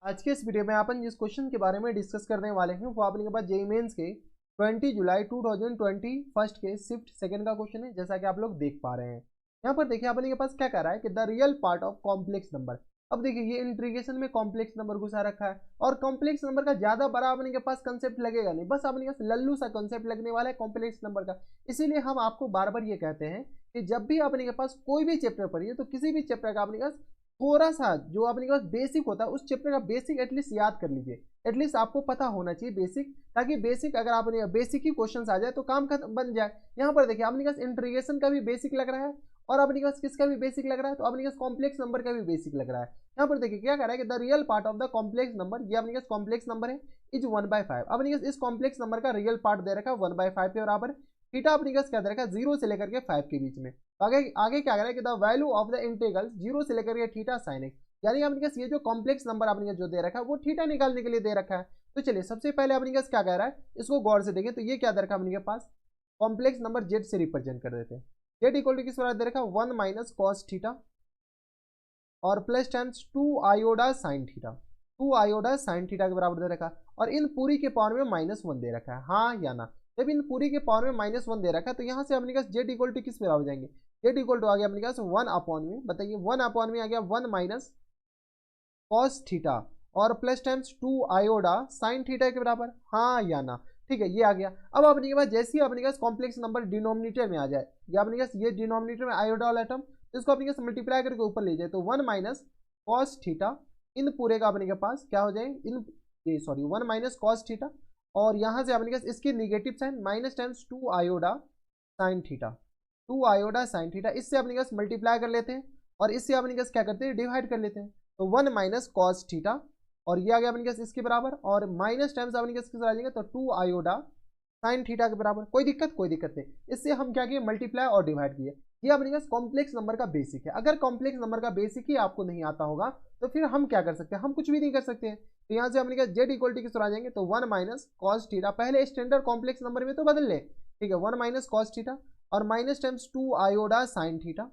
आज के इस वीडियो में अपन जिस क्वेश्चन के बारे में डिस्कस करने वाले हैं वो अपने के पास जेईई मेंस के 20 जुलाई 2020 फर्स्ट के शिफ्ट सेकंड का क्वेश्चन है, जैसा कि आप लोग देख पा रहे हैं। यहाँ पर देखिए अपने के पास क्या कह रहा है कि the real part of complex number. अब देखिए ये इंटीग्रेशन में कॉम्प्लेक्स नंबर घुसा रखा है और कॉम्प्लेक्स नंबर का ज्यादा बड़ा अपने के पास कंसेप्ट लगेगा नहीं, बस अपने पास लल्लू सा कंसेप्ट लगने वाला है कॉम्प्लेक्स नंबर का। इसीलिए हम आपको बार बार ये कहते हैं कि जब भी अपने के पास कोई भी चैप्टर पढ़िए तो किसी भी चैप्टर का अपने पास थोड़ा सा जो अपने पास बेसिक होता है उस चैप्टर का बेसिक एटलीस्ट याद कर लीजिए। एटलीस्ट आपको पता होना चाहिए बेसिक, ताकि बेसिक अगर आपने बेसिक ही क्वेश्चन आ जाए तो काम खत्म बन जाए। यहाँ पर देखिए अपने पास इंटीग्रेशन का भी बेसिक लग रहा है और अपने पास किसका भी बेसिक लग रहा है, तो अपने पास कॉम्प्लेक्स नंबर का भी बेसिक लग रहा है। यहाँ पर देखिए क्या कह रहा है कि the real part of the complex number, ये अपने पास कॉम्प्लेक्स नंबर है, इज 1/5। अपने पास इस कॉम्प्लेक्स नंबर का रियल पार्ट दे रखा है 1/5 के बराबर। थीटा अपने पास क्या दे रखा है 0 से लेकर के 5 के बीच में। आगे आगे क्या कह रहा है कि the value of the integral 0 से लेकर के थीटा साइन एक्स, यानी अपने पास ये जो कॉम्प्लेक्स नंबर अपने पास जो दे रखा है वो थीटा निकालने के लिए दे रखा है। तो चलिए सबसे पहले अपने पास क्या कह रहा है इसको गौर से देखें। तो ये क्या दे रखा है अपने पास कॉम्प्लेक्स नंबर जेड से रिप्रेजेंट कर देते हैं। जेड इक्वल टू किस बराबर दे रखा है 1 माइनस कॉस थीटा और plus times 2 iota sine theta. 2 iota sine theta के बराबर दे रखा है और इन पूरी के पावर में -1 दे रखा है, हाँ या ना। जब इन पूरी के पावर में -1 दे रखा है तो यहाँ से अपने पास जेड इक्वल टू किस बराबर जाएंगे, जेड इक्वल टू आ गया अपने पास 1 में, बताइए 1 में आ गया 1 माइनस कॉस थीटा और plus times 2 iota sine theta के बराबर, हाँ या ना। ठीक है, ये आ गया। अब अपने के पास जैसे ही अपने पास कॉम्प्लेक्स नंबर डिनोमिनेटर में आ जाए, या अपने पास ये डिनोमिनेटर में आयोडा वाला टर्म, तो इसको अपने पास मल्टीप्लाई करके ऊपर ले जाए तो 1 माइनस कॉस थीटा, इन पूरे का अपने के पास क्या हो जाए इन ये सॉरी 1 माइनस कॉस थीटा और यहाँ से अपने पास इसके negative sign minus times 2 iota sine theta, 2 iota sine theta, इससे अपने पास मल्टीप्लाई कर लेते हैं और इससे अपने पास क्या करते हैं डिवाइड कर लेते हैं। तो 1 माइनस कॉस थीटा और ये आ गया अपने पास इसके बराबर और माइनस टाइम्स अपने पास किस आ जाएंगे तो 2 आयोडा साइन थीटा के बराबर। कोई दिक्कत नहीं। इससे हम क्या किए मल्टीप्लाई और डिवाइड किए। ये अपने पास कॉम्प्लेक्स नंबर का बेसिक है। अगर कॉम्प्लेक्स नंबर का बेसिक ही आपको नहीं आता होगा तो फिर हम क्या कर सकते हैं, हम कुछ भी नहीं कर सकते हैं। तो यहाँ से अपने पास जेड इक्वल टू किस आ जाएंगे तो 1 माइनस कॉस थीटा, पहले स्टैंडर्ड कॉम्प्लेक्स नंबर में तो बदल ले, ठीक है 1 माइनस कॉस थीटा और minus times 2 iota sine theta,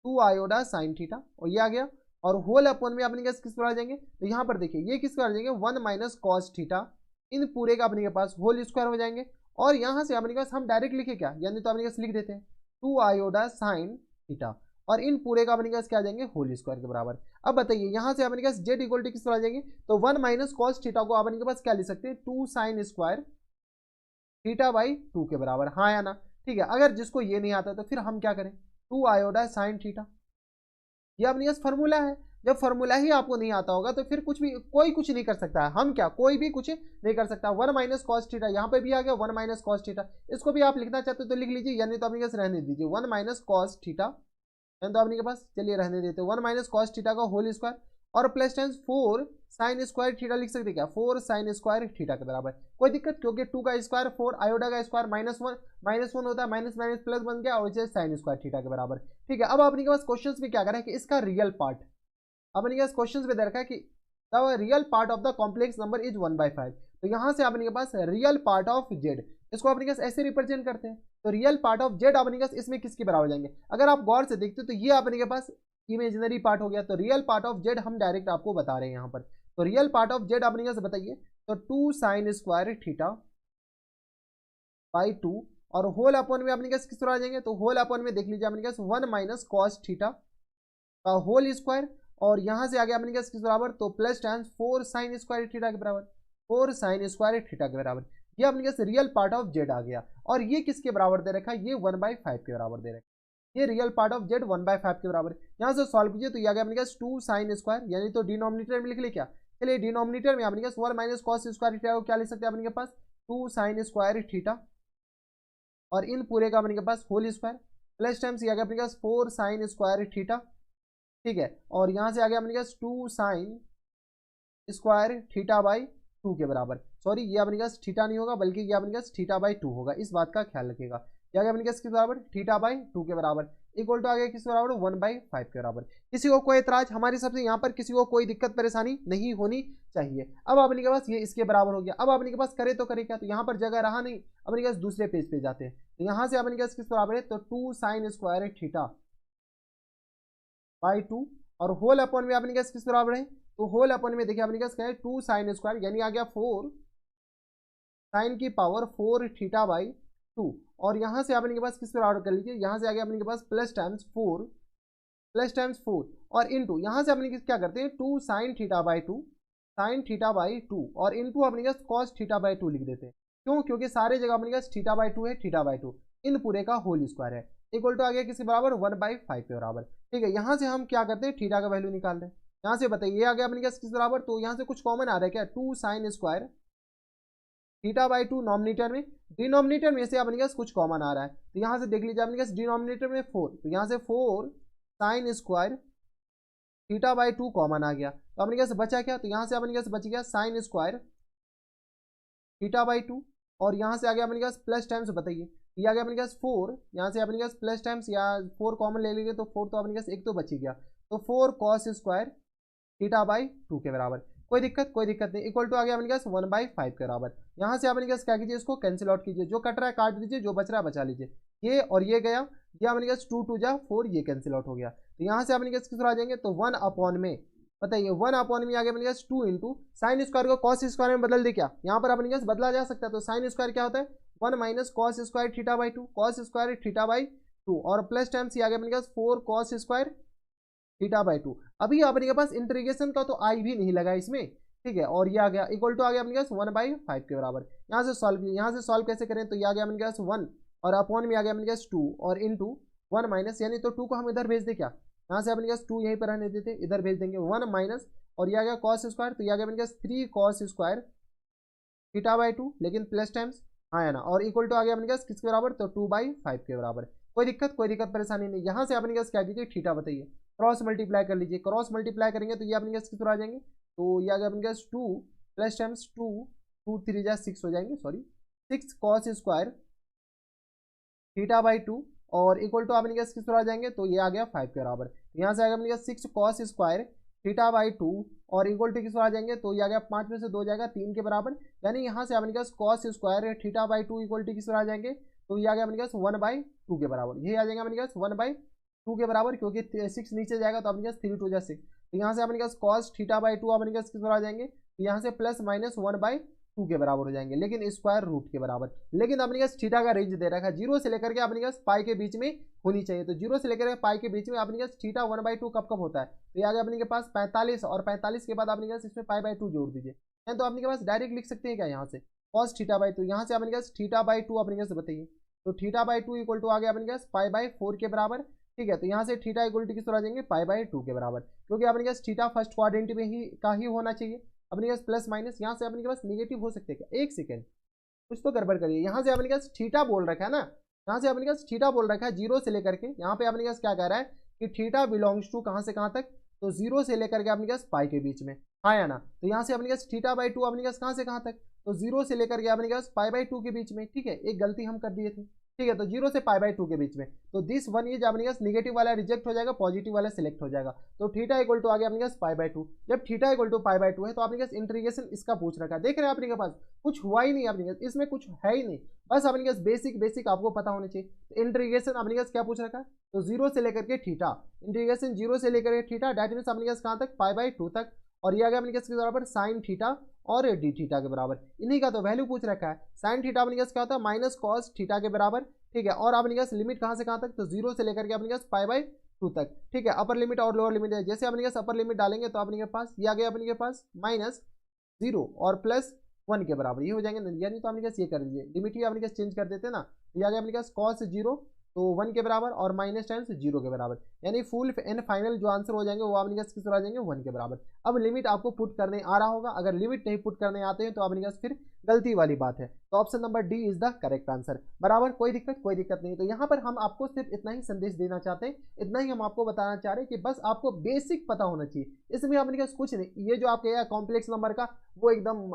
2 iota sine theta और ये आ गया और होल अपॉन में अपने किस पर आ जाएंगे। तो यहाँ पर देखिए ये किस पर आ जाएंगे 1 माइनस कॉस थीटा, इन पूरे का अपने के पास होल स्क्वायर हो जाएंगे और यहाँ से अपने पास हम डायरेक्ट लिखे क्या, यानी तो अपने पास लिख देते हैं 2 आयोडा साइन थीटा और इन पूरे का अपने पास क्या आ जाएंगे होल स्क्वायर के बराबर। अब बताइए यहाँ से अपने पास जेड इक्वल टू किस पर आ जाएंगे तो 1 माइनस कॉस थीटा को अपने के पास क्या लिख सकते हैं 2 साइन स्क्वायर थीटा बाई 2 के बराबर, हाँ या ना। ठीक है, अगर जिसको ये नहीं आता तो फिर हम क्या करें 2 आयोडा साइन थीटा, ये अपने पास फॉर्मूला है। जब फॉर्मूला ही आपको नहीं आता होगा तो फिर कुछ भी कोई कुछ नहीं कर सकता है, हम क्या कोई भी कुछ नहीं कर सकता। 1 माइनस कॉस थीटा यहाँ पे भी आ गया 1 माइनस कॉस थीटा, इसको भी आप लिखना चाहते हो तो लिख लीजिए, यानी तो अपने पास रहने दीजिए 1 माइनस कॉस थीटा, यानी तो अपने के पास चलिए रहने देते 1 माइनस कॉस थीटा का होल स्क्वायर और plus times 4 sine square theta लिख सकते क्या 4 साइन स्क्वायर थीटा के बराबर। कोई दिक्कत, क्योंकि 2 का स्क्वायर 4 आयोडा का स्क्वायर -1 होता है, माइनस माइनस प्लस बन गया और इसे साइन स्क्वायर थीटा के बराबर। ठीक है, अब अपने के पास क्वेश्चंस में क्या करें कि इसका रियल पार्ट अपने के पास क्वेश्चंस में दे रखा है कि the real part of the complex number is 1/5। तो यहाँ से अपने के पास रियल पार्ट ऑफ जेड, इसको अपने पास ऐसे रिप्रेजेंट करते हैं। तो रियल पार्ट ऑफ जेड अपने पास इसमें किसके बराबर जाएंगे, अगर आप गौर से देखते हो तो ये अपने के पास इमेजिनरी पार्ट हो गया। तो रियल पार्ट ऑफ जेड हम डायरेक्ट आपको बता रहे हैं यहाँ पर। तो रियल पार्ट ऑफ जेड अपने पास बताइए तो 2 साइन स्क्वायर थीटा बाई 2 और होल अपॉन में अपने पास किस तरह आ जाएंगे तो होल अपॉन में देख लीजिए अपने पास 1 माइनस कॉस थीटा का होल स्क्वायर और यहाँ से आगे अपने पास किस बराबर तो plus times 4 sine square theta के बराबर, 4 साइन स्क्वायर थीटा के बराबर। ये अपने पास रियल पार्ट ऑफ जेड आ गया और ये किसके बराबर दे रखा है, ये 1/5 के बराबर दे रखा है। ये रियल पार्ट ऑफ जेड 1/5 के बराबर। यहाँ से सॉल्व कीजिए तो ये आ गया अपने पास 2 साइन स्क्वायर, यानी तो डिनोमिनेटर में लिख ले क्या, चलिए डिनोमिनेटर में अपने पास 1 माइनस कॉस स्क्वायर थीटा को क्या लिख सकते हैं अपने पास 2 साइन स्क्वायर थीटा और इन पूरे का अपने पास होल स्क्वायर प्लस टाइम्स ये आ गया अपने पास 4 साइन स्क्वायर थीटा, ठीक है और यहाँ से आ गया अपने पास 2 साइन स्क्वायर थीटा बाई 2 के बराबर। सॉरी ये अपने पास थीटा नहीं होगा बल्कि ये अपने पास थीटा बाई 2 होगा, इस बात का ख्याल रखिएगा। ये आ गया अपने पास किस बराबर थीटा बाई 2 के बराबर इक्वल टू आ गया किस बराबर 1/5 के बराबर। किसी को कोई एतराज, हमारी सबसे यहाँ पर किसी को कोई दिक्कत परेशानी नहीं होनी चाहिए। अब अपने के पास ये इसके बराबर हो गया। अब अपने के पास करे तो करे क्या, तो यहाँ पर जगह रहा नहीं, अपने के पास दूसरे पेज पे जाते हैं। तो यहाँ से अपने के पास किस बराबर है तो 2 साइन स्क्वायर थीटा बाई 2 और होल अपॉन में अपने किस बराबर है तो होल अपन में देखिए अपने पास क्या है 2 साइन स्क्वायर, यानी आ गया 4 साइन की पावर 4 थीटा बाई 2। और यहाँ से अपने के पास किस पर ऑर्डर कर लीजिए, यहाँ से आ गया अपने के पास प्लस टाइम्स 4 और इनटू यहाँ से अपने क्या करते हैं 2 साइन थीटा बाई 2 और इनटू अपने पास कॉस थीटा बाई 2 लिख देते हैं। क्यों? क्योंकि सारे जगह अपने पास थीटा बाई 2 है, थीटा बाई 2 इन पूरे का होल स्क्वायर है, इक्वल टू आ गया किसके बराबर 1/5 के बराबर। ठीक है, यहाँ से हम क्या करते हैं थीटा का वैल्यू निकाल रहे हैं। यहाँ से बताइए ये आ गया अपने पास किस बराबर, तो यहाँ से कुछ कॉमन आ रहा है क्या, 2 sign square theta by 2 nominator में, डिनोमिनेटर में से अपने पास कुछ कॉमन आ रहा है, तो यहाँ से देख लीजिए अपने पास डिनोमिनेटर में 4, तो यहाँ से 4 sine square theta by 2 common आ गया, तो अपने पास बचा क्या, तो यहाँ से अपने पास बच गया साइन स्क्वायर थीटा बाई 2 और यहाँ से आ गया अपने पास प्लस टाइम्स, बताइए ये आ गया अपने पास 4, यहाँ से अपने पास प्लस टाइम्स या 4 कॉमन ले लेंगे तो 4 तो अपने पास एक तो बच ही गया, तो 4 कॉस स्क्वायर थीटा बाई 2 के बराबर। कोई दिक्कत नहीं, इक्वल टू आ गया अपने पास 1/5 के बराबर। यहाँ से अपने पास क्या कीजिए, इसको कैंसिल आउट कीजिए, जो कट रहा है काट दीजिए, जो बच रहा है बचा लीजिए, ये और ये गया, ये अपने पास 2 2 जा 4, ये कैंसिल आउट हो गया, तो यहाँ से अपने पास किस आ जाएंगे, तो 1 अपॉन में, बताइए 1 अपॉन में आ गया अपने पास 2 इंटू साइन स्क्वायर को कॉस स्क्वायर में बदल दे क्या, यहाँ पर अपने पास बदला जा सकता है, तो साइन स्क्वायर क्या होता है 1 minus cos square theta by 2, cos square theta by 2 और प्लस टाइम्स ये आ गया अपने पास 4 कॉस स्क्वायर थीटा बाई 2। अभी अपने पास इंटीग्रेशन का तो आई भी नहीं लगा इसमें, ठीक है, और ये आ गया इक्वल टू आ गया अपने पास 1/5 के बराबर। यहाँ से सॉल्व कैसे करें, तो ये आ गया अपने पास 1 और अपॉन में आ गया अपने पास 2 और इंटू 1 माइनस, यानी तो 2 को हम इधर भेज दे क्या, यहाँ से अपने पास 2 यहीं पर रहने देते, इधर भेज देंगे 1 माइनस और ये आ गया कॉस स्क्वायर, तो ये आ गया अपने पास 3 कॉस स्क्वायर थीटा बाई 2, लेकिन प्लस टाइम्स हाँ है ना, और इक्वल टू आ गया अपने पास किसके बराबर, तो 2/5 के बराबर। कोई दिक्कत परेशानी नहीं। यहाँ से अपने पास क्या कीजिए थीटा बताइए, क्रॉस मल्टीप्लाई कर लीजिए, क्रॉस मल्टीप्लाई करेंगे तो ये अपने पास किस आ जाएंगे, तो ये आ गया अपने पास 2 प्लस टाइम्स 2 2 3 जा 6 हो जाएंगे, sorry 6 cos square theta by 2 और इक्वल टू अपने पास किस आ जाएंगे, तो ये आ गया 5 के बराबर। यहाँ से आ गया अपने पास 6 कॉस स्क्वायर थीटा बाई 2 और इक्वल टू किस आ जाएंगे, तो ये आ गया 5 में से 2 जाएगा 3 के बराबर, यानी यहाँ से अपने पास cos square theta by 2 equal to किस आ जाएंगे, तो ये आ गया अपने पास 1/2 के बराबर, ये आ जाएगा अपने पास 1/2 के बराबर, क्योंकि 6 नीचे जाएगा तो अपने पास 3 2 जा 6, तो यहाँ से अपने पास कॉस थीटा बाई 2 अपने पास किस आ जाएंगे, तो यहाँ से प्लस माइनस 1/2 के बराबर हो जाएंगे, लेकिन स्क्वायर रूट के बराबर। लेकिन अपने पास थीटा का रेंज दे रखा है 0 से लेकर के अपने पास पाई के बीच में होनी चाहिए, तो 0 से लेकर पाई के बीच में अपने पास थीटा 1/2 कब कब होता है, तो ये आ गया अपने के पास 45 और 45 के बाद अपने पास इसमें पाई बाई 2 जोड़ दीजिए, तो अपने के पास डायरेक्ट लिख सकते हैं क्या, यहाँ से कॉस थीटा बाई 2, यहाँ से अपने पास थीटा बाई 2 अपने पास बताइए, तो थीटा बाई 2 इक्वल टू आ गया अपने पास पाई बाई 4 के बराबर। ठीक है, तो यहाँ से थीटा इक्वल टू किस तरह आ जाएंगे, पाई बाई 2 के बराबर, क्योंकि अपने पास थीटा फर्स्ट क्वाड्रेंट में ही का ही होना चाहिए, अपने पास प्लस माइनस, यहाँ से अपने के पास निगेटिव हो सकते हैं क्या, एक सेकेंड कुछ तो गड़बड़ करिए, यहाँ से अपने पास थीटा बोल रखा है ना, यहाँ से अपने पास थीटा बोल रखा है 0 से लेकर के, यहाँ पे अपने पास क्या कह रहा है कि थीटा बिलोंग्स टू कहाँ से कहाँ तक, तो 0 से लेकर के अपने पास पाई के बीच में, हाँ या ना, तो यहाँ से अपने पास थीटा बाई 2 अपने पास कहाँ से कहाँ तक, तो 0 से लेकर के अपने पास पाई बाई 2 के बीच में। ठीक है, एक गलती हम कर दिए थे, ठीक है, तो 0 से पाई बाई 2 के बीच में, तो दिस वन इज अपने पास निगेटिव वाला रिजेक्ट हो जाएगा, पॉजिटिव वाला सिलेक्ट हो जाएगा, तो थीटा इक्वल टू आ गया अपने पास पाई बाई 2। जब theta equal to pi by 2 है तो अपने पास इंटीग्रेशन इसका पूछ रखा है, देख रहे हैं अपने के पास कुछ हुआ ही नहीं, अपने पास इसमें कुछ है ही नहीं, बस अपने पास बेसिक आपको पता होना चाहिए। तो इंटीग्रेशन अपने पास क्या पूछ रखा है, तो 0 से लेकर के थीटा, इंटीग्रेशन 0 से लेकर के थीटा, डेट मीन्स अपने पास कहाँ तक, पाई बाई 2 तक, और ये आ गया अपने पास के बराबर साइन थीटा और डी थीटा के बराबर, इन्हीं का तो वैल्यू पूछ रखा है। साइन थीटा अपने पास क्या होता है, माइनस कॉस थीटा के बराबर, ठीक है, और अपने पास लिमिट कहाँ से कहाँ तक, तो 0 से लेकर के अपने पास पाई बाई 2 तक। ठीक है, अपर लिमिट और लोअर लिमिट है, जैसे अपने पास अपर लिमिट डालेंगे तो अपने के पास ये आ गया अपने के पास -0 और +1 के बराबर, ये हो जाएंगे, यानी तो अपने पास ये कर दीजिए, लिमिट ही अपने पास चेंज कर देते ना, ये आ गया अपने पास cos 0 तो 1 के बराबर और माइनस टाइम्स 0 के बराबर, यानी फुल एंड फाइनल जो आंसर हो जाएंगे वो अपने पास किस तरह आ जाएंगे, 1 के बराबर। अब लिमिट आपको पुट करने आ रहा होगा, अगर लिमिट नहीं पुट करने आते हैं तो अपने पास फिर गलती वाली बात है, तो option number D is the correct answer, बराबर। कोई दिक्कत नहीं। तो यहाँ पर हम आपको सिर्फ इतना ही संदेश देना चाहते हैं, इतना ही हम आपको बताना चाह रहे हैं कि बस आपको बेसिक पता होना चाहिए, इसमें अपने पास कुछ नहीं, ये जो आपके कॉम्प्लेक्स नंबर का वो एकदम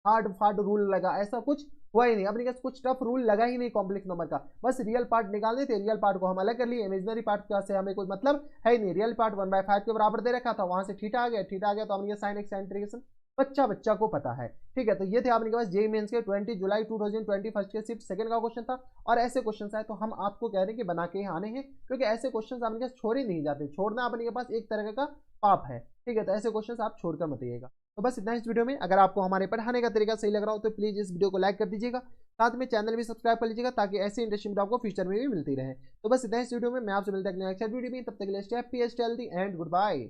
हार्ड फार्ड रूल लगा, ऐसा कुछ हुआ ही नहीं, अपने पास कुछ टफ रूल लगा ही नहीं कॉम्प्लेक्स नंबर का, बस रियल पार्ट निकालने थे, रियल पार्ट को हम अलग कर लिए, इमेजिनरी पार्ट का से हमें कोई मतलब है ही नहीं, रियल पार्ट 1/5 के बराबर दे रखा था, वहां से थीटा आ गया तो हमने साइन एक्स इंटीग्रेशन बच्चा बच्चा को पता है। ठीक है, तो ये थे आपके पास जेईई मेंस के 20 जुलाई 2021 के शिफ्ट सेकंड का क्वेश्चन था। और ऐसे क्वेश्चन आए तो हम आपको कह रहे हैं कि बना के आने हैं, क्योंकि ऐसे क्वेश्चन आपके पास छोड़े नहीं जाते। छोड़ना अपने के पास एक तरह का पाप है। ठीक है, तो ऐसे क्वेश्चन आप छोड़कर मत आइएगा। तो बस इतना इस वीडियो में। अगर आपको हमारे पढ़ाने का तरीका सही लग रहा हो तो प्लीज इस वीडियो को लाइक कर दीजिएगा, साथ में चैनल भी सब्सक्राइब कर लीजिएगा, ताकि ऐसी इंटरेस्टिंग वीडियो आपको फ्यूचर में भी मिलती रहे। तो बस इतना इस वीडियो में। मैं आपसे मिलता है नेक्स्ट वीडियो में, तब तक के लिए stay happy, stay healthy and good bye.